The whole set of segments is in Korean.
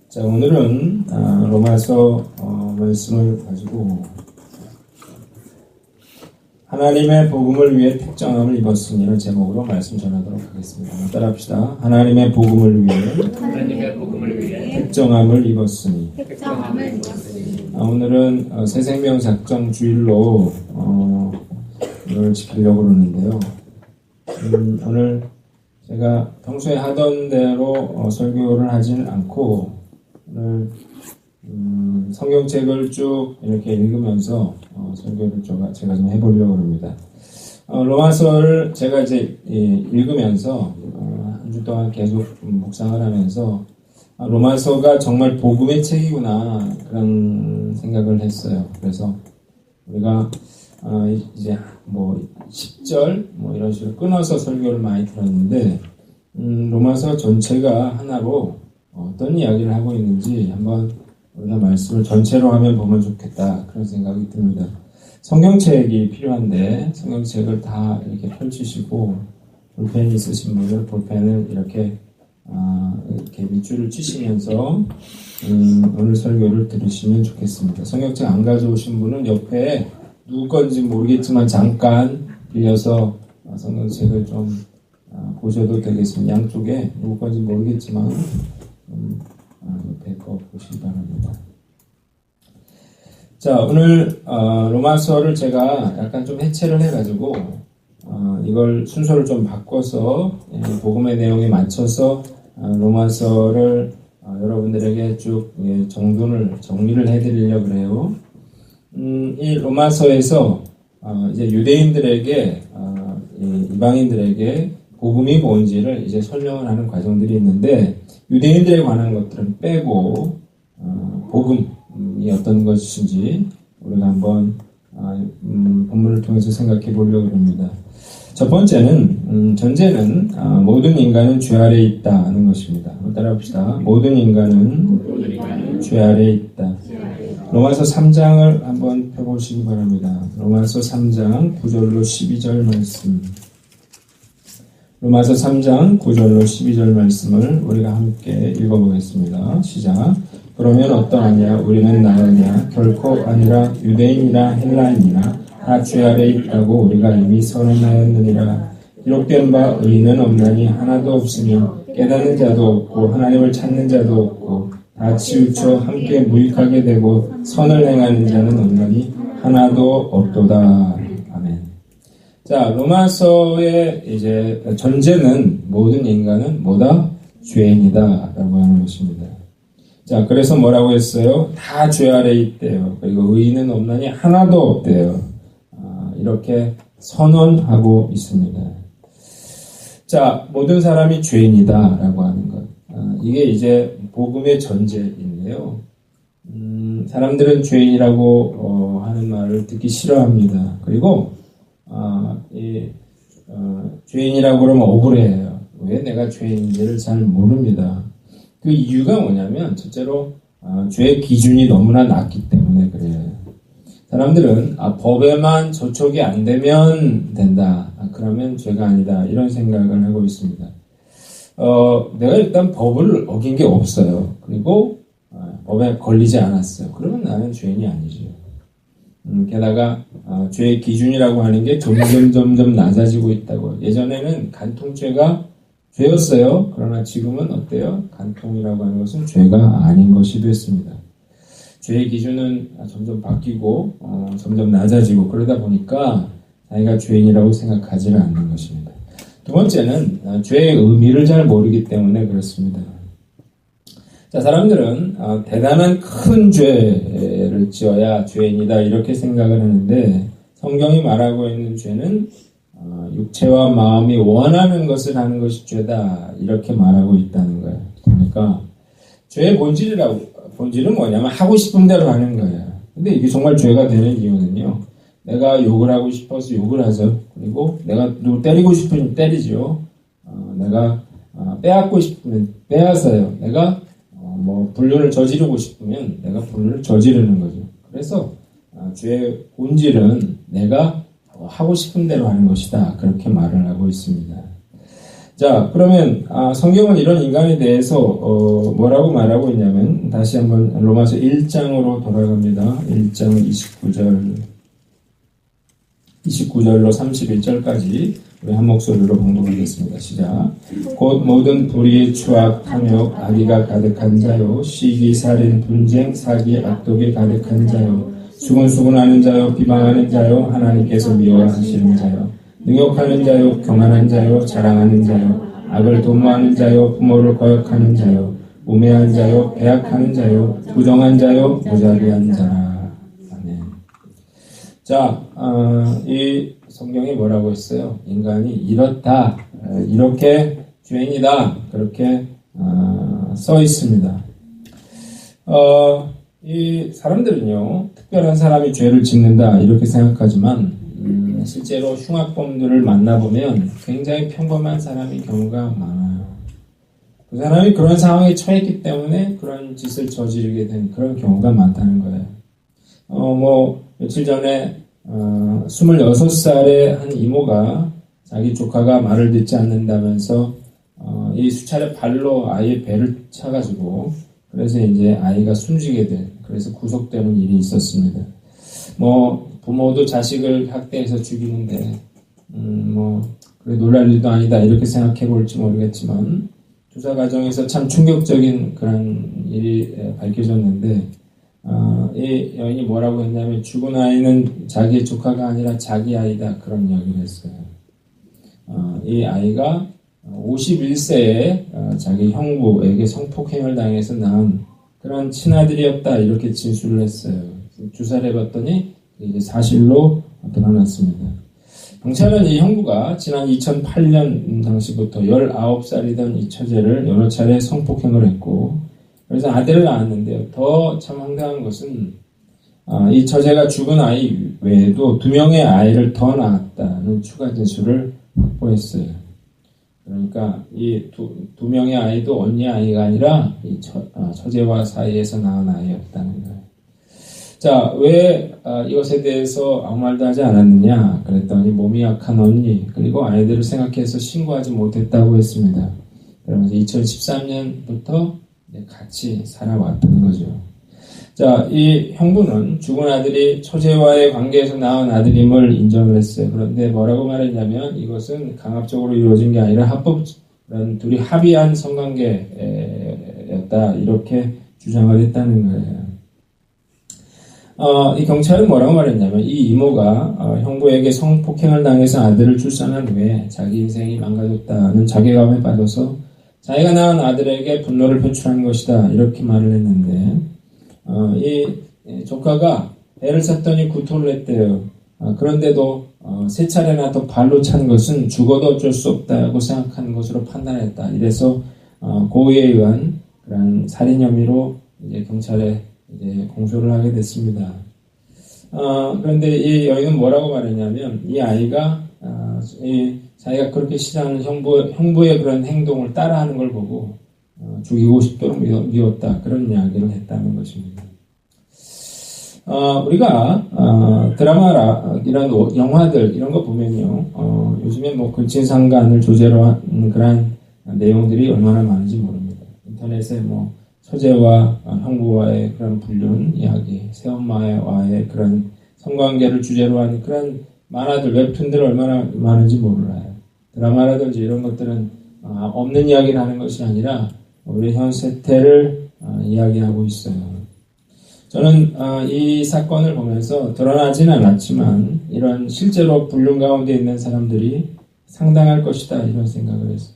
자, 오늘은 로마서 말씀을 가지고 하나님의 복음을 위해 택정함을 입었으니라는 제목으로 말씀 전하도록 하겠습니다. 따라합시다. 하나님의 복음을 위해 택정함을 입었으니. 오늘은 새생명 작정 주일로 이걸 지키려고 그러는데요. 오늘 제가 평소에 하던 대로 설교를 하지는 않고 오늘 성경책을 쭉 이렇게 읽으면서 설교를 제가 좀 해보려고 합니다. 로마서를 제가 이제 읽으면서 한 주 동안 계속 묵상을 하면서 로마서가 정말 복음의 책이구나 그런 생각을 했어요. 그래서 우리가 이제 10절 이런 식으로 끊어서 설교를 많이 들었는데 로마서 전체가 하나로 어떤 이야기를 하고 있는지 한번 우리가 말씀을 전체로 하면 보면 좋겠다 그런 생각이 듭니다. 성경책이 필요한데 성경책을 다 이렇게 펼치시고 볼펜이 있으신 분들 볼펜을 이렇게 밑줄을 치시면서 오늘 설교를 들으시면 좋겠습니다. 성경책 안 가져오신 분은 옆에 누구 건지 모르겠지만 잠깐 빌려서 성경책을 좀 보셔도 되겠습니다. 양쪽에 누구 건지 모르겠지만 옆에 거 보시기 바랍니다. 자, 오늘 로마서를 제가 약간 좀 해체를 해가지고 이걸 순서를 좀 바꿔서 복음의 내용에 맞춰서 로마서를 여러분들에게 쭉 정리를 해드리려고 그래요. 이 로마서에서 이제 유대인들에게 이방인들에게 복음이 뭔지를 이제 설명을 하는 과정들이 있는데 유대인들에 관한 것들은 빼고 복음이 어떤 것인지 우리가 한번 본문을 통해서 생각해 보려고 합니다. 첫 번째는 전제는 모든 인간은 죄 아래에 있다는 것입니다. 따라합시다. 모든 인간은 죄 아래에 있다. 로마서 3장을 한번 펴보시기 바랍니다. 로마서 3장 9절로 12절 말씀. 로마서 3장 9절로 12절 말씀을 우리가 함께 읽어보겠습니다. 시작. 그러면 어떠하냐? 우리는 나느냐? 결코 아니라 유대인이나 헬라인이나 다 죄 아래에 있다고 우리가 이미 선언하였느니라. 기록된 바 의인은 없나니 하나도 없으며 깨닫는 자도 없고 하나님을 찾는 자도 없고 다 치우쳐 함께 무익하게 되고 선을 행하는 자는 없나니 하나도 없도다. 아멘. 자, 로마서의 이제 전제는 모든 인간은 뭐다? 죄인이다 라고 하는 것입니다. 자, 그래서 뭐라고 했어요? 다 죄 아래에 있대요. 그리고 의인은 없나니 하나도 없대요. 이렇게 선언하고 있습니다. 자, 모든 사람이 죄인이다 라고 하는 것. 이게 이제 복음의 전제인데요. 사람들은 죄인이라고 하는 말을 듣기 싫어합니다. 그리고 죄인이라고 그러면 억울해요. 왜 내가 죄인인지를 잘 모릅니다. 그 이유가 뭐냐면 첫째로 죄의 기준이 너무나 낮기 때문에 그래요. 사람들은 법에만 저촉이 안 되면 된다. 그러면 죄가 아니다. 이런 생각을 하고 있습니다. 내가 일단 법을 어긴 게 없어요. 그리고 법에 걸리지 않았어요. 그러면 나는 죄인이 아니죠. 게다가 죄의 기준이라고 하는 게 점점 낮아지고 있다고. 예전에는 간통죄가 죄였어요. 그러나 지금은 어때요? 간통이라고 하는 것은 죄가 아닌 것이 됐습니다. 죄의 기준은 점점 바뀌고 점점 낮아지고 그러다 보니까 자기가 죄인이라고 생각하지는 않는 것입니다. 두 번째는 죄의 의미를 잘 모르기 때문에 그렇습니다. 자, 사람들은 대단한 큰 죄를 지어야 죄인이다 이렇게 생각을 하는데 성경이 말하고 있는 죄는 육체와 마음이 원하는 것을 하는 것이 죄다 이렇게 말하고 있다는 거예요. 그러니까 죄의 본질은 뭐냐면 하고 싶은 대로 하는 거예요. 근데 이게 정말 죄가 되는 이유는요. 내가 욕을 하고 싶어서 욕을 하죠. 그리고 내가 누구 때리고 싶으면 때리죠. 내가 빼앗고 싶으면 빼앗아요. 내가 불륜을 저지르고 싶으면 내가 불륜을 저지르는 거죠. 그래서 죄의 본질은 내가 하고 싶은 대로 하는 것이다. 그렇게 말을 하고 있습니다. 자, 그러면 성경은 이런 인간에 대해서 뭐라고 말하고 있냐면 다시 한번 로마서 1장으로 돌아갑니다. 1장 29절로 31절까지 우리 한 목소리로 봉독하겠습니다. 시작. 곧 모든 불의, 추악, 탐욕, 악의가 가득한 자요, 시기, 살인, 분쟁, 사기, 악독이 가득한 자요, 수군수군하는 자요, 비방하는 자요, 하나님께서 미워하시는 자요, 능욕하는 자요, 교만한 자요, 자랑하는 자요, 악을 도모하는 자요, 부모를 거역하는 자요, 우매한 자요, 배약하는 자요, 부정한 자요, 무자비한 자라. 아멘. 자, 이 성경이 뭐라고 했어요? 인간이 이렇다, 이렇게 죄인이다, 그렇게 써 있습니다. 이 사람들은요, 특별한 사람이 죄를 짓는다 이렇게 생각하지만 실제로 흉악범들을 만나보면 굉장히 평범한 사람인 경우가 많아요. 그 사람이 그런 상황에 처했기 때문에 그런 짓을 저지르게 된 그런 경우가 많다는 거예요. 며칠 전에 26살의 한 이모가 자기 조카가 말을 듣지 않는다면서 이 수차례 발로 아이의 배를 차가지고 그래서 이제 아이가 숨지게 된, 그래서 구속되는 일이 있었습니다. 부모도 자식을 학대해서 죽이는데 그래 놀랄 일도 아니다 이렇게 생각해 볼지 모르겠지만 조사 과정에서 참 충격적인 그런 일이 밝혀졌는데 이 여인이 뭐라고 했냐면 죽은 아이는 자기의 조카가 아니라 자기 아이다 그런 이야기를 했어요. 이 아이가 51세에 자기 형부에게 성폭행을 당해서 낳은 그런 친아들이었다 이렇게 진술을 했어요. 주사를 해봤더니 이게 사실로 드러났습니다. 경찰은 이 형부가 지난 2008년 당시부터 19살이던 이 처제를 여러 차례 성폭행을 했고 그래서 아들을 낳았는데요. 더 참 황당한 것은 이 처제가 죽은 아이 외에도 2명의 아이를 더 낳았다는 추가 진술을 확보했어요. 그러니까 이 두 명의 아이도 언니 아이가 아니라 이 처제와 사이에서 낳은 아이였다는 거예요. 자, 왜 이것에 대해서 아무 말도 하지 않았느냐 그랬더니 몸이 약한 언니 그리고 아이들을 생각해서 신고하지 못했다고 했습니다. 그러면서 2013년부터 같이 살아왔던 거죠. 자, 이 형부는 죽은 아들이 처제와의 관계에서 낳은 아들임을 인정을 했어요. 그런데 뭐라고 말했냐면 이것은 강압적으로 이루어진 게 아니라 둘이 합의한 성관계였다 이렇게 주장을 했다는 거예요. 이 경찰은 뭐라고 말했냐면 이 이모가 형부에게 성폭행을 당해서 아들을 출산한 후에 자기 인생이 망가졌다는 자괴감에 빠져서 자기가 낳은 아들에게 분노를 표출한 것이다 이렇게 말을 했는데 이 조카가 배를 찼더니 구토를 했대요. 그런데도 3차례나 더 발로 찬 것은 죽어도 어쩔 수 없다고 생각하는 것으로 판단했다. 이래서 고의에 의한 그런 살인 혐의로 이제 경찰에 이제 공소를 하게 됐습니다. 그런데 이 여인은 뭐라고 말했냐면 이 아이가 자기가 그렇게 싫어하는 형부의 그런 행동을 따라하는 걸 보고 죽이고 싶도록 미웠다 그런 이야기를 했다는 것입니다. 우리가 드라마라 이런 영화들 이런 거 보면요 요즘에 근친상간을 조제로 한 그런 내용들이 얼마나 많은지 모릅니다. 인터넷에 처제와 형부와의 그런 불륜 이야기, 새엄마와의 그런 성관계를 주제로 하는 그런 만화들, 웹툰들 얼마나 많은지 몰라요. 드라마라든지 이런 것들은 없는 이야기를 하는 것이 아니라 우리 현 세태를 이야기하고 있어요. 저는 이 사건을 보면서 드러나지는 않았지만 이런 실제로 불륜 가운데 있는 사람들이 상당할 것이다 이런 생각을 했어요.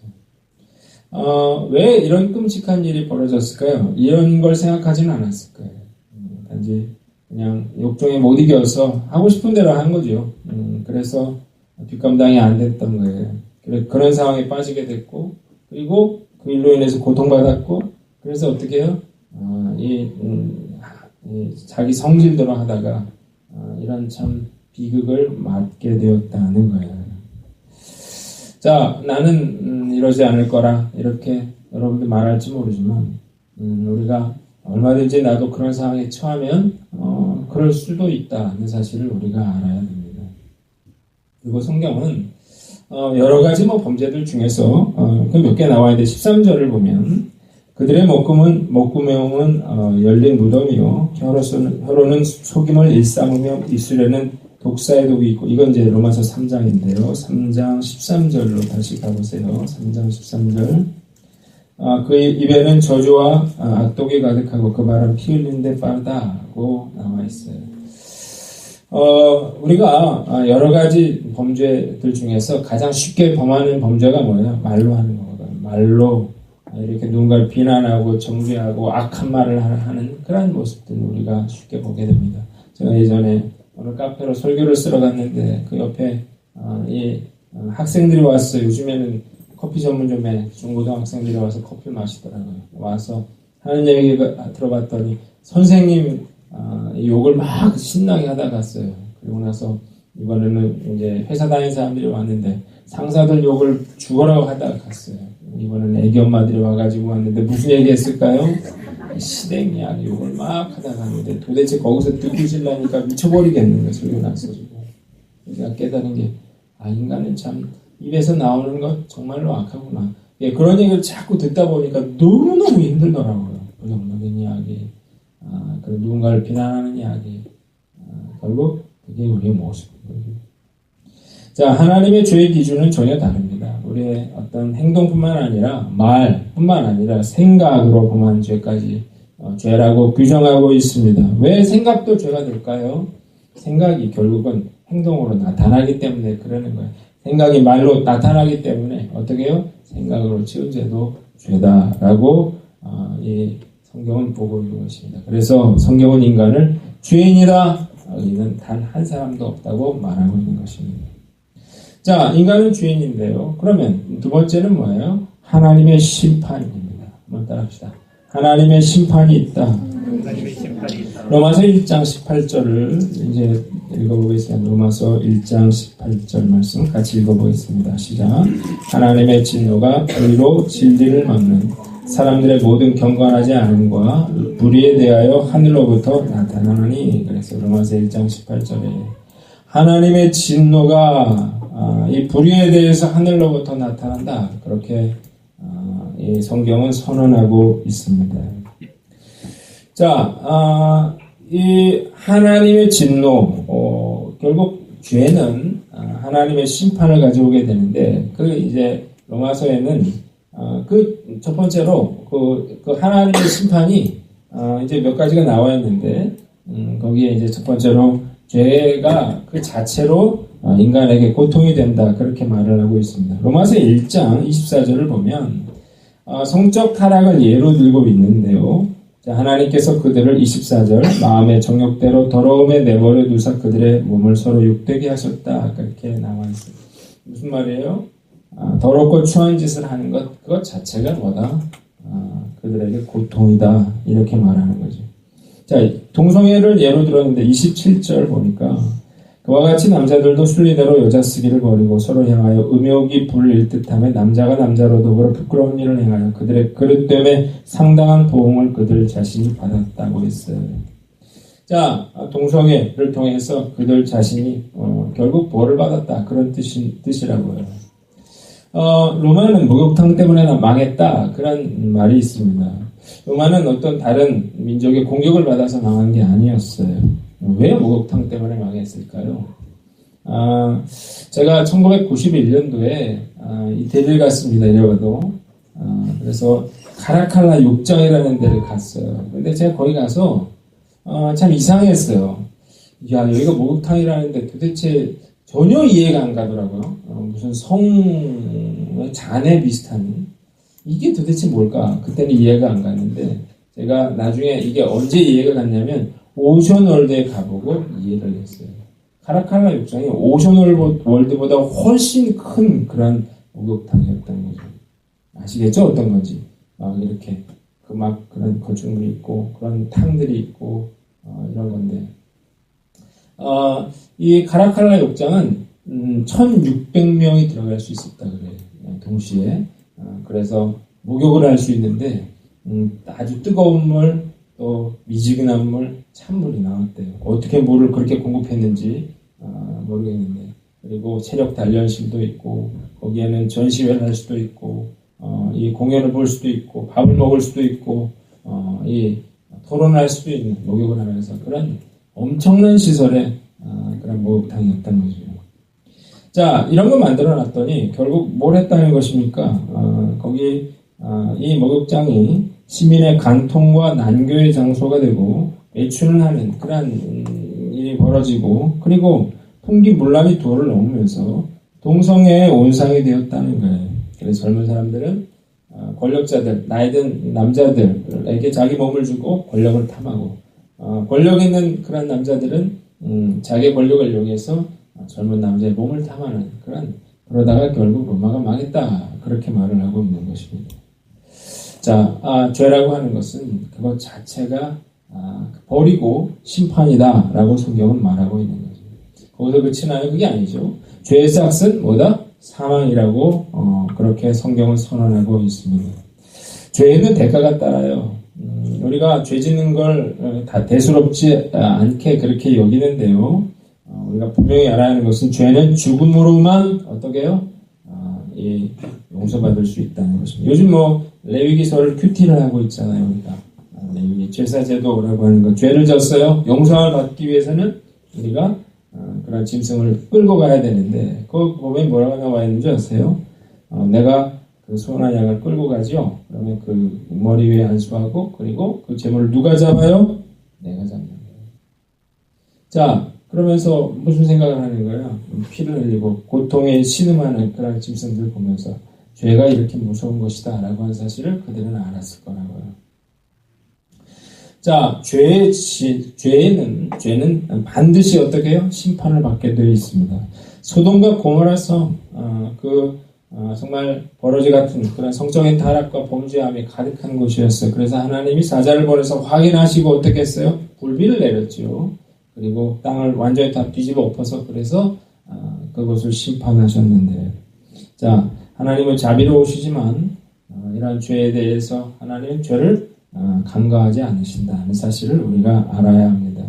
왜 이런 끔찍한 일이 벌어졌을까요? 이런 걸 생각하지는 않았을 거예요. 단지 그냥 욕정에 못 이겨서 하고 싶은 대로 한 거죠. 그래서 뒷감당이 안 됐던 거예요. 그런 상황에 빠지게 됐고, 그리고 그 일로 인해서 고통받았고, 그래서 어떻게 해요? 자기 성질대로 하다가 이런 참 비극을 맞게 되었다는 거예요. 자, 나는 이러지 않을 거라 이렇게 여러분들 말할지 모르지만 우리가 얼마든지 나도 그런 상황에 처하면 그럴 수도 있다는 사실을 우리가 알아야 됩니다. 그리고 성경은 여러 가지 범죄들 중에서 그 몇 개 나와 있는데 13절을 보면 그들의 목구멍은 열린 무덤이요 혀로는 속임을 일삼으며 입술에는 독사의 독이 있고 이건 이제 로마서 3장인데요. 3장 13절로 다시 가보세요. 3장 13절 그 입에는 저주와 악독이 가득하고 그 말은 피 흘리는 데 빠르다고 나와 있어요. 우리가 여러 가지 범죄들 중에서 가장 쉽게 범하는 범죄가 뭐예요? 말로 하는 거거든요. 말로 이렇게 누군가를 비난하고 정죄하고 악한 말을 하는 그런 모습들 우리가 쉽게 보게 됩니다. 제가 예전에 어느 카페로 설교를 쓰러 갔는데 그 옆에 이 학생들이 왔어요. 요즘에는 커피 전문점에 중고등학생들이 와서 커피를 마시더라고요. 와서 하는 얘기가 들어봤더니 선생님 욕을 막 신나게 하다 갔어요. 그리고 나서 이번에는 이제 회사 다니는 사람들이 왔는데 상사들 욕을 죽어라고 하다가 갔어요. 이번에는 애기 엄마들이 와가지고 왔는데 무슨 얘기 했을까요? 시댁이야 욕을 막 하다가 갔는데 도대체 거기서 듣고 실라니까 미쳐버리겠는 거예요. 소리가 났어지고. 제가 깨달은 게 인간은 참 입에서 나오는 것 정말로 악하구나. 예, 그런 얘기를 자꾸 듣다 보니까 너무너무 힘들더라고요. 부정적인 이야기, 그 누군가를 비난하는 이야기, 결국 그게 우리의 모습입니다. 자, 하나님의 죄의 기준은 전혀 다릅니다. 우리의 어떤 행동뿐만 아니라 말뿐만 아니라 생각으로 범한 죄까지 죄라고 규정하고 있습니다. 왜 생각도 죄가 될까요? 생각이 결국은 행동으로 나타나기 때문에 그러는 거예요. 생각이 말로 나타나기 때문에 어떻게 해요? 생각으로 지은 죄도 죄다라고 이 성경은 보고 있는 것입니다. 그래서 성경은 인간을 죄인이다. 여기는 단 한 사람도 없다고 말하고 있는 것입니다. 자, 인간은 죄인인데요. 그러면 두 번째는 뭐예요? 하나님의 심판입니다. 한번 따라합시다. 하나님의 심판이 있다. 로마서 1장 18절을 이제 읽어보겠습니다. 로마서 1장 18절 말씀 같이 읽어보겠습니다. 시작. 하나님의 진노가 불의로 진리를 막는 사람들의 모든 경건하지 않음과 불의에 대하여 하늘로부터 나타나니. 그래서 로마서 1장 18절에 하나님의 진노가 이 불의에 대해서 하늘로부터 나타난다. 그렇게 이 성경은 선언하고 있습니다. 자, 이 하나님의 진노, 결국 죄는 하나님의 심판을 가져오게 되는데, 그 이제 로마서에는 그 첫 번째로 그 하나님의 심판이 이제 몇 가지가 나와 있는데, 거기에 이제 첫 번째로 죄가 그 자체로 인간에게 고통이 된다. 그렇게 말을 하고 있습니다. 로마서 1장 24절을 보면 성적 타락을 예로 들고 있는데요. 자, 하나님께서 그들을 24절 마음의 정욕대로 더러움에 내버려 두사 그들의 몸을 서로 욕되게 하셨다. 그렇게 나와 있습니다. 무슨 말이에요? 더럽고 추한 짓을 하는 것, 그것 자체가 뭐다? 그들에게 고통이다. 이렇게 말하는 거죠. 자, 동성애를 예로 들었는데 27절 보니까 그와 같이 남자들도 순리대로 여자 쓰기를 버리고 서로 향하여 음욕이 불일 듯하며 남자가 남자로 더불어 부끄러운 일을 행하여 그들의 그릇됨에 상당한 보응을 그들 자신이 받았다고 했어요. 자, 동성애를 통해서 그들 자신이 결국 벌을 받았다. 그런 뜻이라고요. 로마는 목욕탕 때문에 망했다. 그런 말이 있습니다. 로마는 어떤 다른 민족의 공격을 받아서 망한 게 아니었어요. 왜 목욕탕 때문에 망했을까요? 제가 1991년도에 이태리를 갔습니다. 이래봐도. 그래서 카라칼라 욕정이라는 데를 갔어요. 근데 제가 거기 가서 참 이상했어요. 야, 여기가 목욕탕이라는데 도대체 전혀 이해가 안 가더라고요. 무슨 잔해 비슷한 이게 도대체 뭘까? 그때는 이해가 안 갔는데 제가 나중에 이게 언제 이해가 갔냐면 오션월드에 가보고 이해를 했어요. 카라칼라 욕장이 오션월드보다 훨씬 큰 그런 목욕탕이었던 거죠. 아시겠죠? 어떤 건지. 이렇게 그런 건축물이 있고 그런 탕들이 있고 이런 건데 이 카라칼라 욕장은 1600명이 들어갈 수 있었다 그래요. 동시에. 그래서 목욕을 할 수 있는데 아주 뜨거운 물 또 미지근한 물 찬물이 나왔대요. 어떻게 물을 그렇게 공급했는지 모르겠는데 그리고 체력 단련실도 있고, 거기에는 전시회를 할 수도 있고, 이 공연을 볼 수도 있고, 밥을 먹을 수도 있고, 이 토론을 할 수도 있는, 목욕을 하면서 그런 엄청난 시설의 그런 목욕탕이었던 거죠. 자, 이런 거 만들어 놨더니 결국 뭘 했다는 것입니까? 거기 이 목욕장이 시민의 간통과 난교의 장소가 되고 매춘을 하는 그런 일이 벌어지고, 그리고 풍기물람이 도를 넘으면서 동성애의 온상이 되었다는 거예요. 그래서 젊은 사람들은 권력자들, 나이든 남자들에게 자기 몸을 주고 권력을 탐하고, 권력 있는 그런 남자들은 자기 권력을 이용해서 젊은 남자의 몸을 탐하는 그러다가 결국 로마가 망했다, 그렇게 말을 하고 있는 것입니다. 자, 죄라고 하는 것은 그것 자체가 버리고 심판이다 라고 성경은 말하고 있는 거죠. 거기서 그치나요? 그게 아니죠. 죄의 싹은 뭐다? 사망이라고 그렇게 성경은 선언하고 있습니다. 죄에는 대가가 따라요. 우리가 죄 짓는 걸 다 대수롭지 않게 그렇게 여기는데요. 우리가 분명히 알아야 하는 것은 죄는 죽음으로만 어떻게 해요? 용서받을 수 있다는 것입니다. 요즘 레위기서를 큐티를 하고 있잖아요. 우리가 레위기 제사제도라고 하는 것, 죄를 졌어요. 용서를 받기 위해서는 우리가 그런 짐승을 끌고 가야 되는데, 그거 보면 뭐라고 나와 있는지 아세요? 내가 그 소나 양을 끌고 가죠. 그러면 그 머리 위에 안수하고, 그리고 그 제물을 누가 잡아요? 내가 잡는 거예요. 자, 그러면서 무슨 생각을 하는 거예요? 피를 흘리고 고통에 신음하는 그런 짐승들 보면서 죄가 이렇게 무서운 것이다 라고 하는 사실을 그들은 알았을 거라고요. 자, 죄는 반드시 어떻게 해요? 심판을 받게 되어 있습니다. 소돔과 고모라 성, 정말 버러지 같은 그런 성적인 타락과 범죄함이 가득한 곳이었어요. 그래서 하나님이 사자를 보내서 확인하시고 어떻게 했어요? 불비를 내렸죠. 그리고 땅을 완전히 다 뒤집어 엎어서 그래서 그것을 심판하셨는데, 자, 하나님은 자비로우시지만 이러한 죄에 대해서 하나님은 죄를 간과하지 않으신다는 사실을 우리가 알아야 합니다.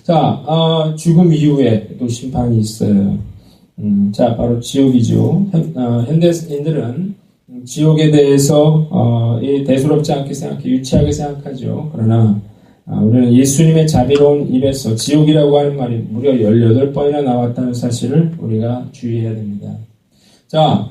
자, 죽음 이후에 또 심판이 있어요. 자, 바로 지옥이죠. 현대인들은 지옥에 대해서 대수롭지 않게 생각해, 유치하게 생각하죠. 그러나 우리는 예수님의 자비로운 입에서 지옥이라고 하는 말이 무려 18번이나 나왔다는 사실을 우리가 주의해야 됩니다. 자,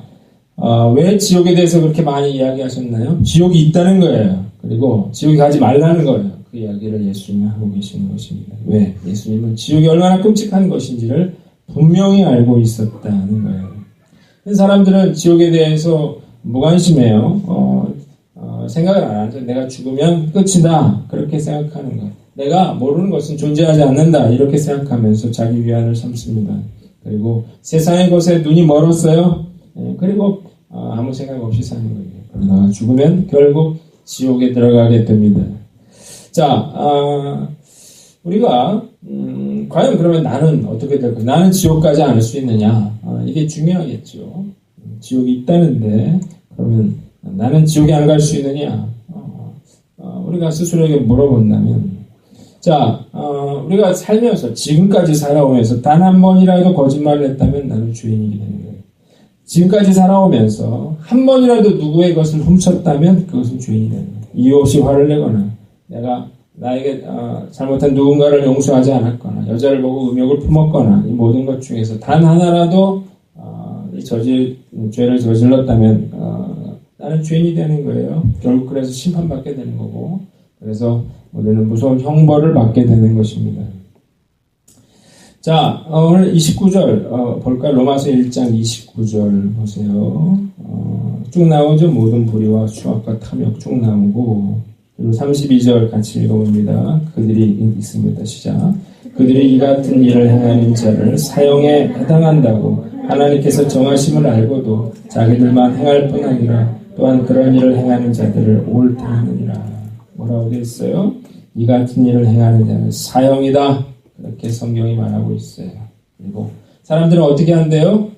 왜 지옥에 대해서 그렇게 많이 이야기하셨나요? 지옥이 있다는 거예요. 그리고 지옥에 가지 말라는 거예요. 그 이야기를 예수님이 하고 계시는 것입니다. 왜? 예수님은 지옥이 얼마나 끔찍한 것인지를 분명히 알고 있었다는 거예요. 사람들은 지옥에 대해서 무관심해요. 생각을 안 하죠. 내가 죽으면 끝이다, 그렇게 생각하는 것. 내가 모르는 것은 존재하지 않는다, 이렇게 생각하면서 자기 위안을 삼습니다. 그리고 세상의 것에 눈이 멀었어요. 그리고 아무 생각 없이 사는 거예요. 그러다가 죽으면 결국 지옥에 들어가게 됩니다. 자, 우리가 과연 그러면 나는 어떻게 될까? 나는 지옥 가지 않을 수 있느냐? 이게 중요하겠죠. 지옥이 있다는데 그러면 나는 지옥에 안 갈 수 있느냐? 우리가 스스로에게 물어본다면, 자, 우리가 살면서 지금까지 살아오면서 단 한 번이라도 거짓말을 했다면 나는 죄인이게 되는 거예요. 지금까지 살아오면서 한 번이라도 누구의 것을 훔쳤다면 그것은 죄인이 되는 거예요. 이유 없이 화를 내거나 내가 나에게 잘못한 누군가를 용서하지 않았거나 여자를 보고 음욕을 품었거나 이 모든 것 중에서 단 하나라도 죄를 저질렀다면 나는 죄인이 되는 거예요. 결국 그래서 심판받게 되는 거고, 그래서 우리는 무서운 형벌을 받게 되는 것입니다. 자, 오늘 29절 볼까요? 로마서 1장 29절 보세요. 쭉 나오죠. 모든 불의와 수악과 탐욕 쭉 나오고, 그리고 32절 같이 읽어봅니다. 그들이 있습니다. 시작. 그들이 이 같은 일을 행하는 자를 사형에 해당한다고 하나님께서 정하심을 알고도 자기들만 행할 뿐 아니라 또한 그런 일을 행하는 자들을 옳다 하느니라. 뭐라고 되어 있어요? 이 같은 일을 행하는 자는 사형이다, 그렇게 성경이 말하고 있어요. 그리고 사람들은 어떻게 한대요?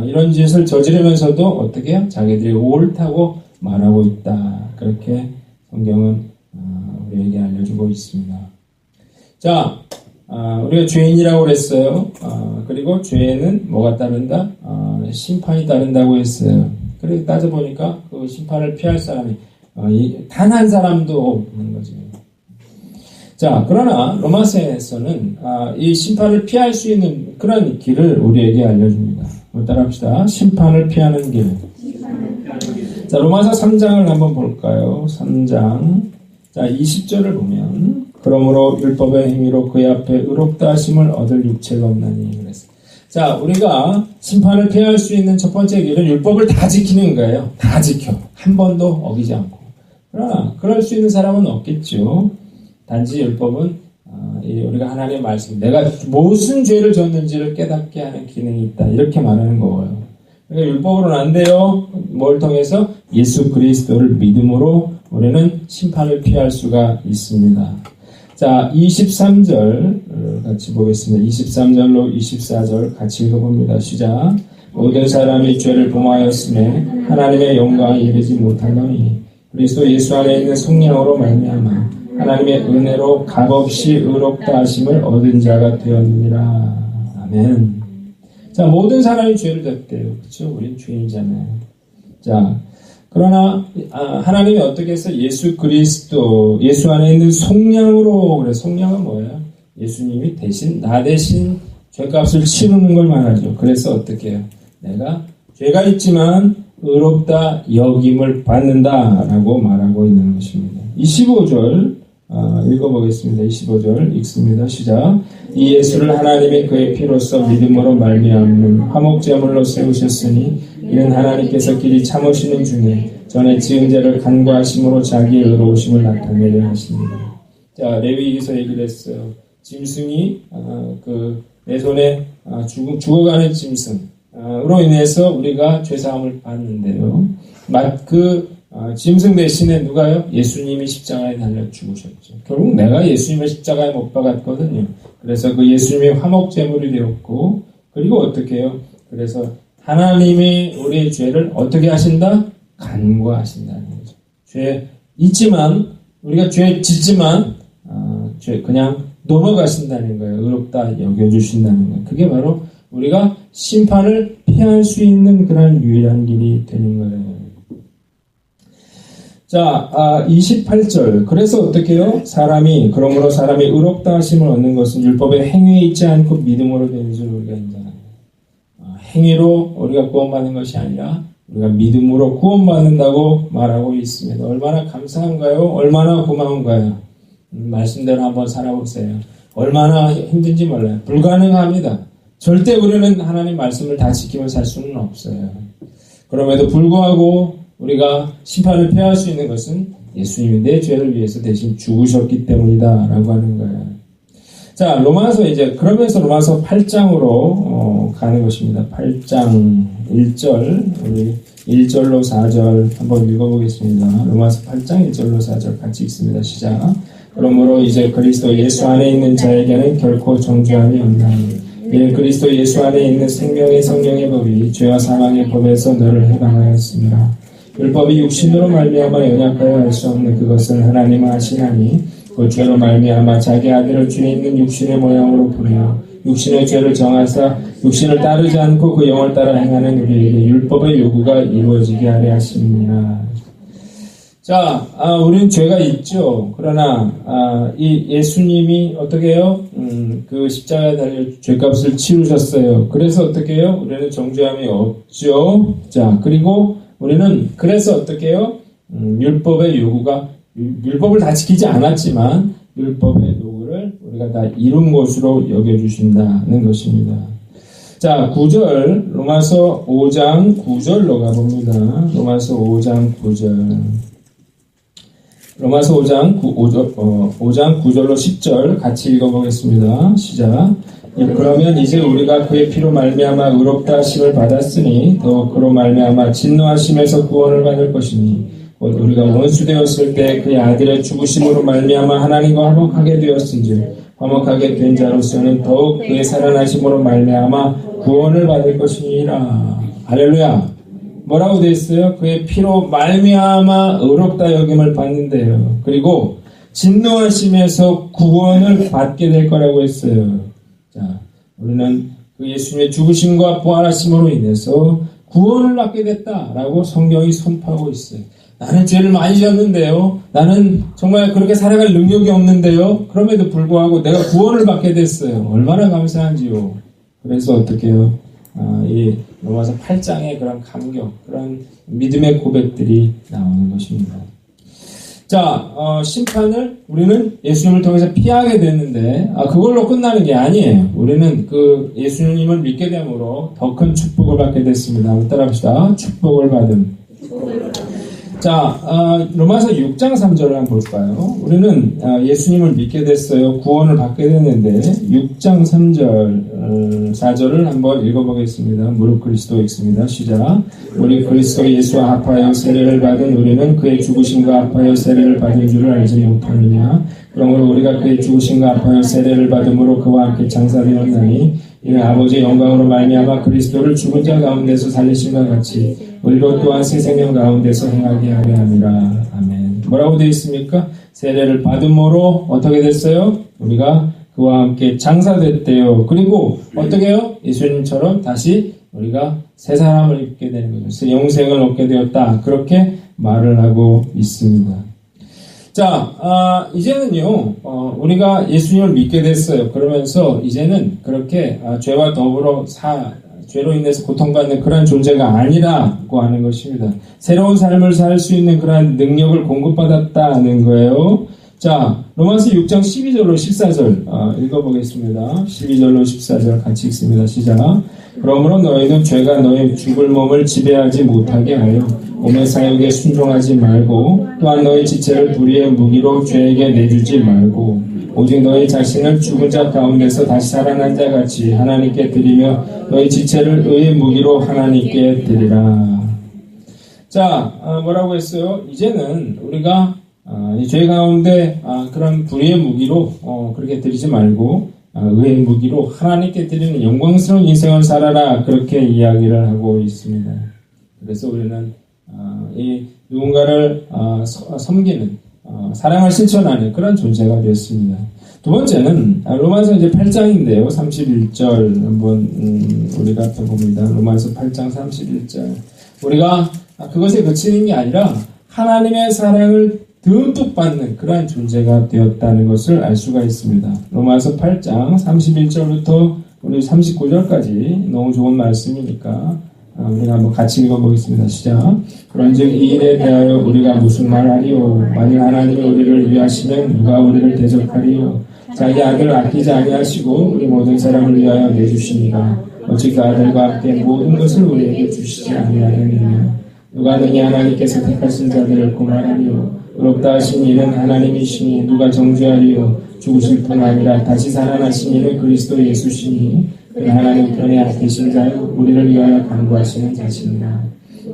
이런 짓을 저지르면서도 어떻게 해요? 자기들이 옳다고 말하고 있다, 그렇게 성경은 우리에게 알려주고 있습니다. 자, 우리가 죄인이라고 그랬어요. 그리고 죄에는 뭐가 따른다? 심판이 따른다고 했어요. 그래서 따져보니까 그 심판을 피할 사람이 단 한 사람도 없는 거죠. 자, 그러나 로마서에서는 이 심판을 피할 수 있는 그런 길을 우리에게 알려줍니다. 따라합시다. 심판을 피하는 길. 자, 로마서 3장을 한번 볼까요? 3장. 자, 20절을 보면 그러므로 율법의 행위로 그의 앞에 의롭다 하심을 얻을 육체가 없나니 그랬어요. 자, 우리가 심판을 피할 수 있는 첫 번째 길은 율법을 다 지키는 거예요. 다 지켜. 한 번도 어기지 않고. 그러나 그럴 수 있는 사람은 없겠죠. 단지 율법은 우리가 하나님의 말씀, 내가 무슨 죄를 졌는지를 깨닫게 하는 기능이 있다. 이렇게 말하는 거예요. 그러니까 율법으로는 안 돼요. 뭘 통해서? 예수 그리스도를 믿음으로 우리는 심판을 피할 수가 있습니다. 자, 23절 같이 보겠습니다. 23절로 24절 같이 읽어봅니다. 시작. 모든 사람이 죄를 범하였음에 하나님의 영광에 이르지 못하노니 그리스도 예수 안에 있는 성령으로 말미암아 하나님의 은혜로 값없이 의롭다 하심을 얻은 자가 되었느니라. 아멘. 자, 모든 사람이 죄를 졌대요. 그렇죠? 우린 죄인이잖아요. 자, 그러나 하나님이 어떻게 해서 예수 그리스도, 예수 안에 있는 속량으로, 그래. 속량은 뭐예요? 예수님이 나 대신 죄값을 치르는 걸 말하죠. 그래서 어떻게 해요? 내가 죄가 있지만 의롭다 여김을 받는다라고 말하고 있는 것입니다. 25절 읽어보겠습니다. 25절 읽습니다. 시작. 이 예수를 하나님이 그의 피로써 믿음으로 말미암는 화목제물로 세우셨으니 이는 하나님께서 길이 참으시는 중에 전에 지은 죄를 간과하심으로 자기의 의로우심을 나타내려 하십니다. 자, 레위기서 얘기를 했어요. 짐승이 내 손에 죽어가는 짐승으로 인해서 우리가 죄사함을 받는데요. 짐승 대신에 누가요? 예수님이 십자가에 달려 죽으셨죠. 결국 내가 예수님을 십자가에 못 박았거든요. 그래서 그 예수님이 화목제물이 되었고, 그리고 어떻게 해요? 그래서 하나님이 우리의 죄를 어떻게 하신다? 간과하신다는 거죠. 죄 있지만, 우리가 죄 짓지만, 그냥 넘어가신다는 거예요. 의롭다 여겨주신다는 거예요. 그게 바로 우리가 심판을 피할 수 있는 그런 유일한 길이 되는 거예요. 자, 28절. 그래서 어떻게 해요? 그러므로 사람이 의롭다 하심을 얻는 것은 율법의 행위에 있지 않고 믿음으로 되는 줄 우리가 인정합니다. 행위로 우리가 구원받는 것이 아니라 우리가 믿음으로 구원받는다고 말하고 있습니다. 얼마나 감사한가요? 얼마나 고마운가요? 말씀대로 한번 살아보세요. 얼마나 힘든지 몰라요. 불가능합니다. 절대 우리는 하나님 말씀을 다 지키며 살 수는 없어요. 그럼에도 불구하고 우리가 심판을 피할 수 있는 것은 예수님이 내 죄를 위해서 대신 죽으셨기 때문이다 라고 하는 거예요. 자, 그러면서 로마서 8장으로 가는 것입니다. 8장 1절, 우리 1절로 4절 한번 읽어보겠습니다. 로마서 8장 1절로 4절 같이 읽습니다. 시작. 그러므로 이제 그리스도 예수 안에 있는 자에게는 결코 정죄함이 없나니 이는 그리스도 예수 안에 있는 생명의 성령의 법이 죄와 사망의 법에서 너를 해방하였습니다. 율법이 육신으로 말미암아 연약하여 할 수 없는 그것을 하나님은 하시나니 그 죄로 말미암아 자기 아들을 주에 있는 육신의 모양으로 보내어 육신의 죄를 정하사 육신을 따르지 않고 그 영을 따라 행하는 우리에게 율법의 요구가 이루어지게 하려 하십니다. 자, 우리는 죄가 있죠. 그러나 이 예수님이 어떻게 해요? 그 십자가에 달려 죄값을 치르셨어요. 그래서 어떻게 해요? 우리는 정죄함이 없죠. 자, 그리고 우리는 그래서 어떻게 해요? 율법의 율법을 다 지키지 않았지만 율법의 요구를 우리가 다 이룬 것으로 여겨주신다는 것입니다. 자, 9절, 로마서 5장 9절로 가봅니다. 로마서 5장 9절. 로마서 5장 9절로 10절 같이 읽어보겠습니다. 시작. 그러면 이제 우리가 그의 피로 말미암아 의롭다 하심을 받았으니 또 그로 말미암아 진노하심에서 구원을 받을 것이니 곧 우리가 원수 되었을 때 그의 아들의 죽으심으로 말미암아 하나님과 화목하게 되었은즉 화목하게 된 자로서는 더욱 그의 살아나심으로 말미암아 구원을 받을 것이니라. 할렐루야. 뭐라고 되어 있어요? 그의 피로 말미암아 의롭다 여김을 받는데요. 그리고 진노하심에서 구원을 받게 될 거라고 했어요. 자, 우리는 그 예수님의 죽으심과 부활하심으로 인해서 구원을 받게 됐다라고 성경이 선포하고 있어요. 나는 죄를 많이 졌는데요. 나는 정말 그렇게 살아갈 능력이 없는데요. 그럼에도 불구하고 내가 구원을 받게 됐어요. 얼마나 감사한지요. 그래서 어떻게 해요? 이 로마서 8장의 그런 감격, 그런 믿음의 고백들이 나오는 것입니다. 자, 심판을 우리는 예수님을 통해서 피하게 됐는데, 그걸로 끝나는 게 아니에요. 우리는 그 예수님을 믿게 됨으로 더 큰 축복을 받게 됐습니다. 한번 따라합시다. 축복을 받음. 자, 로마서 6장 3절을 한번 볼까요? 우리는 예수님을 믿게 됐어요. 구원을 받게 됐는데 6장 3절, 4절을 한번 읽어보겠습니다. 무릎 그리스도 읽습니다. 시작. 우리 그리스도 예수와 합하여 세례를 받은 우리는 그의 죽으심과 합하여 세례를 받은 줄을 알지 못하느냐. 그러므로 우리가 그의 죽으심과 합하여 세례를 받음으로 그와 함께 장사되었나니 이는 아버지의 영광으로 말미암아 그리스도를 죽은 자 가운데서 살리심과 같이 우리로 또한 새 생명 가운데서 행하게 하려 함이라. 아멘. 뭐라고 되어 있습니까? 세례를 받음으로 어떻게 됐어요? 우리가 그와 함께 장사됐대요. 그리고 어떻게 해요? 예수님처럼 다시 우리가 새 사람을 입게 되는 거죠. 영생을 얻게 되었다. 그렇게 말을 하고 있습니다. 자, 이제는요, 우리가 예수님을 믿게 됐어요. 그러면서 이제는 그렇게 죄와 더불어 죄로 인해서 고통받는 그런 존재가 아니라고 하는 것입니다. 새로운 삶을 살 수 있는 그런 능력을 공급받았다는 거예요. 자, 로마서 6장 12절로 14절 읽어보겠습니다. 12절로 14절 같이 읽습니다. 시작. 그러므로 너희는 죄가 너희 죽을 몸을 지배하지 못하게 하여 몸의 사욕에 순종하지 말고 또한 너희 지체를 불의의 무기로 죄에게 내주지 말고 오직 너희 자신을 죽은 자 가운데서 다시 살아난 자 같이 하나님께 드리며 너희 지체를 의의 무기로 하나님께 드리라. 자, 뭐라고 했어요? 이제는 우리가 이 죄 가운데 그런 불의의 무기로 그렇게 드리지 말고 의의 무기로 하나님께 드리는 영광스러운 인생을 살아라. 그렇게 이야기를 하고 있습니다. 그래서 우리는 이 누군가를 섬기는 사랑을 실천하는 그런 존재가 되었습니다. 두 번째는 로마서 이제 8장인데요. 31절 한번 우리가 봅니다. 로마서 8장 31절. 우리가 그것에 그치는 게 아니라 하나님의 사랑을 듬뿍 받는 그러한 존재가 되었다는 것을 알 수가 있습니다. 로마서 8장 31절부터 우리 39절까지 너무 좋은 말씀이니까 우리가 한번 같이 읽어보겠습니다. 시작. 그런즉 이 일에 대하여 우리가 무슨 말하리요? 만일 하나님이 우리를 위하시면 누가 우리를 대적하리요? 자기 아들을 아끼지 아니하시고 우리 모든 사람을 위하여 내주시니가 어찌 그 아들과 함께 모든 것을 우리에게 주시지 아니하느냐? 누가 능히 하나님께서 택하신 자들을 고만하리요? 의롭다 하신 이는 하나님이시니 누가 정죄하리요? 죽으실 뿐 아니라 다시 살아나신 이는 그리스도 예수시니 그는 하나님 편에 계신 자요 우리를 위하여 간구하시는 자시니라.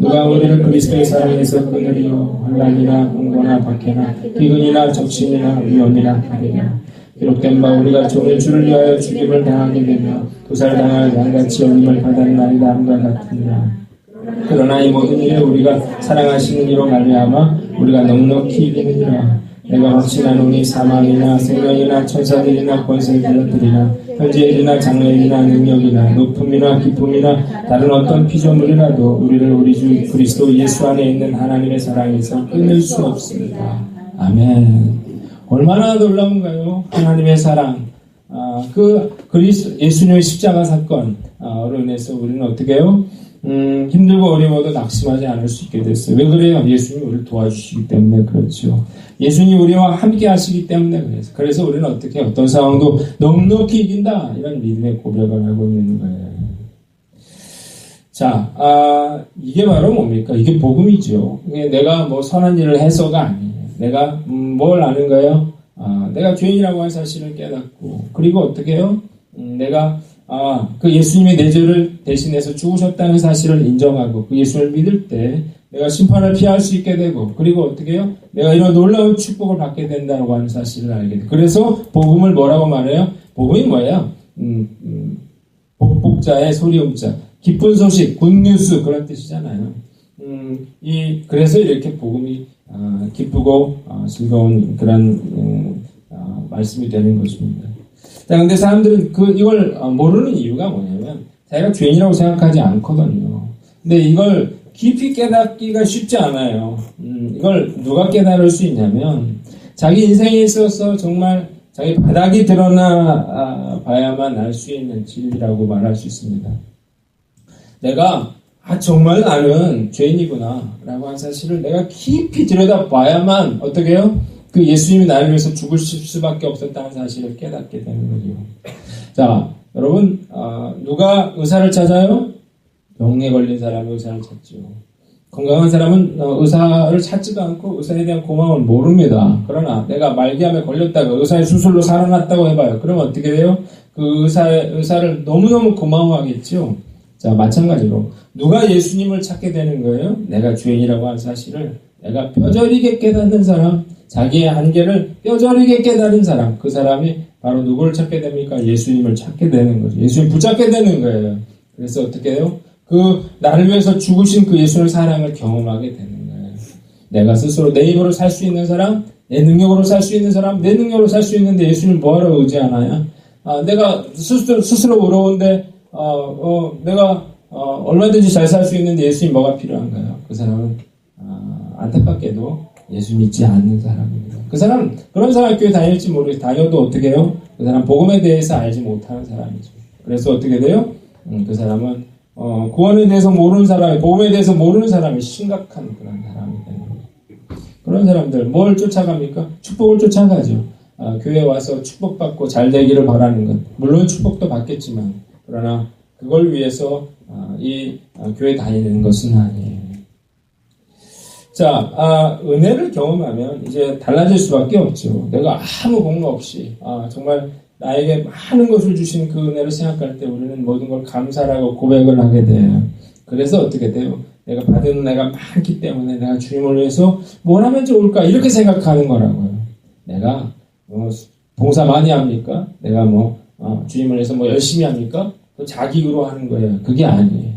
누가 우리를 그리스도의 사랑에서 끊으리요? 환난이나 공고나 박해나 기근이나 적신이나 위험이나 칼이나 기록된 바 우리가 종일 주를 위하여 죽임을 당하게 되며 도살당할 양같이 열림을 받았나이다 함과 같으니라. 그러나 이 모든 일에 우리가 사랑하시는 이로 말미암아 우리가 넉넉히 이기느니라. 내가 확신하노니 사망이나 생명이나 천사들이나 권세들이나 현재일이나 장래일이나 능력이나 높음이나 기쁨이나 다른 어떤 피조물이라도 우리를 우리 주 그리스도 예수 안에 있는 하나님의 사랑에서 끊을 수 없습니다. 아멘. 얼마나 놀라운가요? 하나님의 사랑. 예수님의 십자가 사건으로 인해서 우리는 어떻게 해요? 힘들고 어려워도 낙심하지 않을 수 있게 됐어요. 왜 그래요? 예수님이 우리를 도와주시기 때문에 그렇죠. 예수님이 우리와 함께 하시기 때문에 그래서 우리는 어떻게 어떤 상황도 넉넉히 이긴다. 이런 믿음의 고백을 하고 있는 거예요. 자, 이게 바로 뭡니까? 이게 복음이죠. 내가 뭐 선한 일을 해서가 아니에요. 내가 뭘 아는 거예요? 내가 죄인이라고 하는 사실을 깨닫고 그리고 어떻게 해요? 내가 그 예수님이 내 죄를 대신해서 죽으셨다는 사실을 인정하고 그 예수를 믿을 때 내가 심판을 피할 수 있게 되고 그리고 어떻게 해요? 내가 이런 놀라운 축복을 받게 된다고 하는 사실을 알게 돼요. 그래서 복음을 뭐라고 말해요? 복음이 뭐예요? 복자의 소리음자 기쁜 소식, 굿뉴스 그런 뜻이잖아요. 그래서 이렇게 복음이 기쁘고 즐거운 그런 말씀이 되는 것입니다. 자, 근데 사람들은 이걸 모르는 이유가 뭐냐면 자기가 죄인이라고 생각하지 않거든요. 근데 이걸 깊이 깨닫기가 쉽지 않아요. 이걸 누가 깨달을 수 있냐면 자기 인생에 있어서 정말 자기 바닥이 드러나 봐야만 알 수 있는 진리라고 말할 수 있습니다. 내가 정말 나는 죄인이구나 라고 하는 사실을 내가 깊이 들여다봐야만 어떻게 해요? 그 예수님이 나를 위해서 죽으실 수밖에 없었다는 사실을 깨닫게 되는 거죠. 자, 여러분 누가 의사를 찾아요? 병에 걸린 사람이 의사를 찾죠. 건강한 사람은 의사를 찾지도 않고 의사에 대한 고마움을 모릅니다. 그러나 내가 말기암에 걸렸다가 의사의 수술로 살아났다고 해봐요. 그러면 어떻게 돼요? 그 의사를 너무너무 고마워하겠죠. 자, 마찬가지로 누가 예수님을 찾게 되는 거예요? 내가 죄인이라고 하는 사실을 내가 뼈저리게 깨닫는 사람, 자기의 한계를 뼈저리게 깨달은 사람, 그 사람이 바로 누구를 찾게 됩니까? 예수님을 찾게 되는 거죠. 예수님 붙잡게 되는 거예요. 그래서 어떻게 해요? 그 나를 위해서 죽으신 그 예수님의 사랑을 경험하게 되는 거예요. 내가 스스로 내 힘으로 살 수 있는 사람, 내 능력으로 살 수 있는 사람, 내 능력으로 살 수 있는데 예수님 뭐하러 의지하나요? 내가 스스로 어려운데 내가 얼마든지 잘 살 수 있는데 예수님 뭐가 필요한가요? 그 사람은 안타깝게도 예수 믿지 않는 사람입니다. 그 사람 그런 사람 교회 다닐지 모르겠어요. 다녀도 어떻게 해요? 그 사람 복음에 대해서 알지 못하는 사람이죠. 그래서 어떻게 돼요? 그 사람은 구원에 대해서 모르는 사람이, 복음에 대해서 모르는 사람이 심각한 그런 사람이 되는 거예요. 그런 사람들 뭘 쫓아갑니까? 축복을 쫓아가죠. 교회에 와서 축복받고 잘 되기를 바라는 것. 물론 축복도 받겠지만 그러나 그걸 위해서 이 교회 다니는 것은 아니에요. 자, 은혜를 경험하면 이제 달라질 수밖에 없죠. 내가 아무 공로 없이 정말 나에게 많은 것을 주신 그 은혜를 생각할 때 우리는 모든 걸 감사하고 고백을 하게 돼요. 그래서 어떻게 돼요? 내가 받은 은혜가 많기 때문에 내가 주님을 위해서 뭘 하면 좋을까? 이렇게 생각하는 거라고요. 내가 봉사 많이 합니까? 내가 주님을 위해서 열심히 합니까? 자기로 하는 거예요. 그게 아니에요.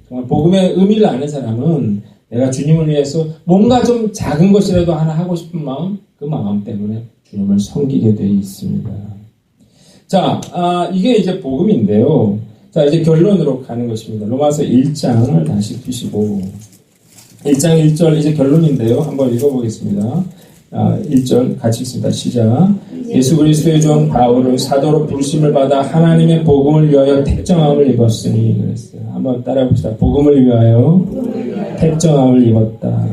정말 복음의 의미를 아는 사람은 내가 주님을 위해서 뭔가 좀 작은 것이라도 하나 하고 싶은 마음, 그 마음 때문에 주님을 섬기게 되어 있습니다. 자, 이게 이제 복음인데요. 자, 이제 결론으로 가는 것입니다. 로마서 1장을 다시 펴시고 1장 1절 이제 결론인데요. 한번 읽어보겠습니다. 1절 같이 읽습니다. 시작. 예수 그리스도의 종 바울은 사도로 부르심을 받아 하나님의 복음을 위하여 택정함을 입었으니 그랬어요. 한번 따라해봅시다. 복음을 위하여 택정함을 입었다.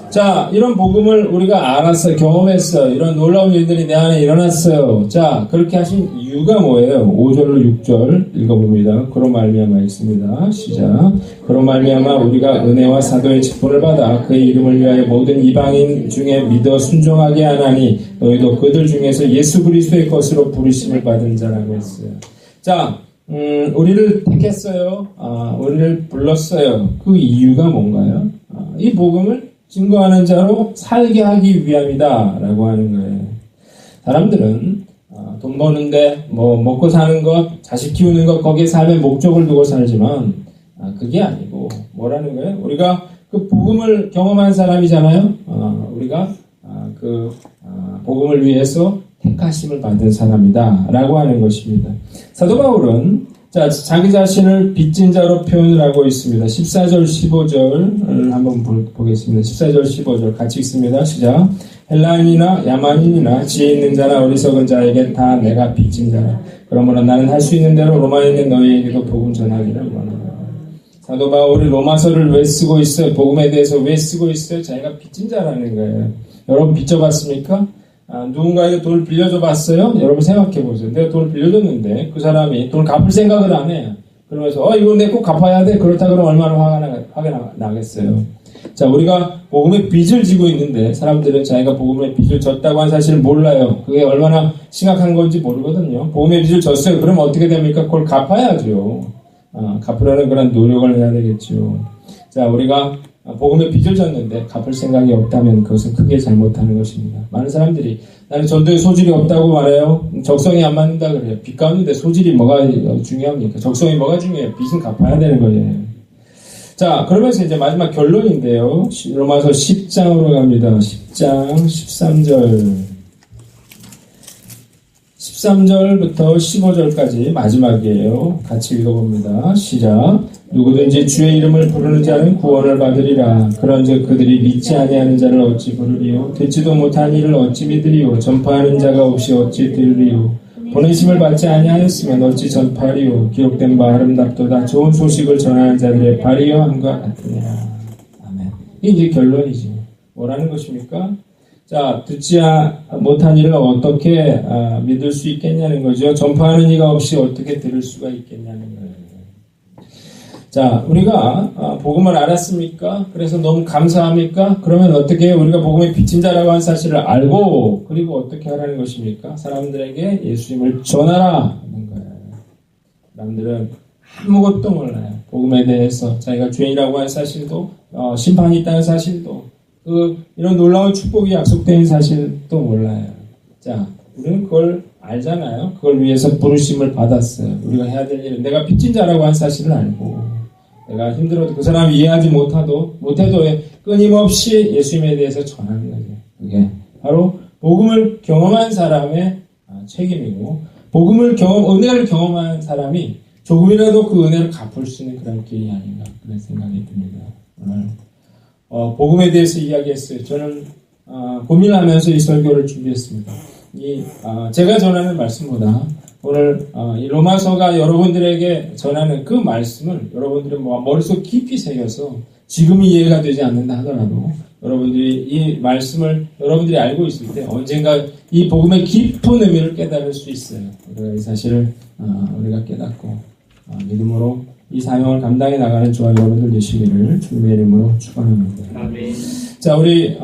자, 이런 복음을 우리가 알았어요. 경험했어요. 이런 놀라운 일들이 내 안에 일어났어요. 자, 그렇게 하신 이유가 뭐예요? 5절로 6절 읽어봅니다. 그로 말미암아 있습니다. 시작. 그로 말미암아 우리가 은혜와 사도의 직분을 받아 그의 이름을 위하여 모든 이방인 중에 믿어 순종하게 하나니 너희도 그들 중에서 예수 그리스도의 것으로 부르심을 받은 자라고 했어요. 자, 우리를 택했어요. 우리를 불렀어요. 그 이유가 뭔가요? 이 복음을 증거하는 자로 살게 하기 위함이다 라고 하는 거예요. 사람들은 돈 버는데 먹고 사는 것, 자식 키우는 것, 거기에 삶의 목적을 두고 살지만 그게 아니고 뭐라는 거예요? 우리가 그 복음을 경험한 사람이잖아요. 우리가 그 복음을 위해서 택하심을 받은 사람이다 라고 하는 것입니다. 사도 바울은 자기 자신을 빚진 자로 표현을 하고 있습니다. 14절, 15절을 한번 보겠습니다. 14절, 15절 같이 읽습니다. 시작. 헬라인이나 야만인이나 지혜 있는 자나 어리석은 자에게 다 내가 빚진 자라. 그러므로 나는 할 수 있는 대로 로마에 있는 너희에게도 복음 전하기를 원한다. 사도 바울이 로마서를 왜 쓰고 있어요? 복음에 대해서 왜 쓰고 있어요? 자기가 빚진 자라는 거예요. 여러분 빚져봤습니까? 누군가에게 돈을 빌려줘 봤어요? 여러분 생각해 보세요. 내가 돈을 빌려줬는데 그 사람이 돈을 갚을 생각을 안 해요. 그러면서 이거 내 꼭 갚아야 돼. 그렇다 그러면 얼마나 화가 나겠어요. 자, 우리가 복음의 빚을 지고 있는데 사람들은 자기가 복음의 빚을 졌다고 한 사실을 몰라요. 그게 얼마나 심각한 건지 모르거든요. 복음의 빚을 졌어요. 그러면 어떻게 됩니까? 그걸 갚아야죠. 갚으려는 그런 노력을 해야 되겠죠. 자, 우리가 복음의 빚을 졌는데 갚을 생각이 없다면 그것은 크게 잘못하는 것입니다. 많은 사람들이 나는 전도에 소질이 없다고 말해요. 적성이 안 맞는다 그래요. 빚 갚는데 소질이 뭐가 중요합니까? 적성이 뭐가 중요해요? 빚은 갚아야 되는 거예요. 자, 그러면서 이제 마지막 결론인데요. 로마서 10장으로 갑니다. 10장 13절 13절부터 15절까지 마지막이에요. 같이 읽어봅니다. 시작. 누구든지 주의 이름을 부르는 자는 구원을 받으리라. 그런즉 그들이 믿지 아니하는 자를 어찌 부르리요? 듣지도 못한 이를 어찌 믿으리요? 전파하는 자가 없이 어찌 들으리요? 보내심을 받지 아니하였으면 어찌 전파하리요? 기록된 바 아름답도다. 좋은 소식을 전하는 자들의 발이여 함과 같으니라. 아멘. 이게 이제 결론이지. 뭐라는 것입니까? 자, 듣지 못한 이를 어떻게 믿을 수 있겠냐는 거죠. 전파하는 이가 없이 어떻게 들을 수가 있겠냐는 거예요. 자, 우리가 복음을 알았습니까? 그래서 너무 감사합니까? 그러면 어떻게 해요? 우리가 복음의 빚진 자라고 하는 사실을 알고 그리고 어떻게 하라는 것입니까? 사람들에게 예수님을 전하라 하는 거예요. 사람들은 아무것도 몰라요. 복음에 대해서 자기가 죄인이라고 하는 사실도 심판이 있다는 사실도 이런 놀라운 축복이 약속된 사실도 몰라요. 자, 우리는 그걸 알잖아요. 그걸 위해서 부르심을 받았어요. 우리가 해야 될 일은 내가 빚진 자라고 하는 사실을 알고 내가 힘들어도 그 사람이 이해하지 못해도 끊임없이 예수님에 대해서 전하는 거죠. 그게 바로 복음을 경험한 사람의 책임이고 은혜를 경험한 사람이 조금이라도 그 은혜를 갚을 수 있는 그런 길이 아닌가 그런 생각이 듭니다. 오늘 복음에 대해서 이야기했어요. 저는 고민을 하면서 이 설교를 준비했습니다. 제가 전하는 말씀보다 오늘 이 로마서가 여러분들에게 전하는 그 말씀을 여러분들의 머릿속 깊이 새겨서 지금 이해가 되지 않는다 하더라도 여러분들이 이 말씀을 여러분들이 알고 있을 때 언젠가 이 복음의 깊은 의미를 깨달을 수 있어요. 우리가 이 사실을 우리가 깨닫고 믿음으로 이 사명을 감당해 나가는 저와 여러분들 되시기를 주님의 이름으로 축원합니다. 아멘. 자, 우리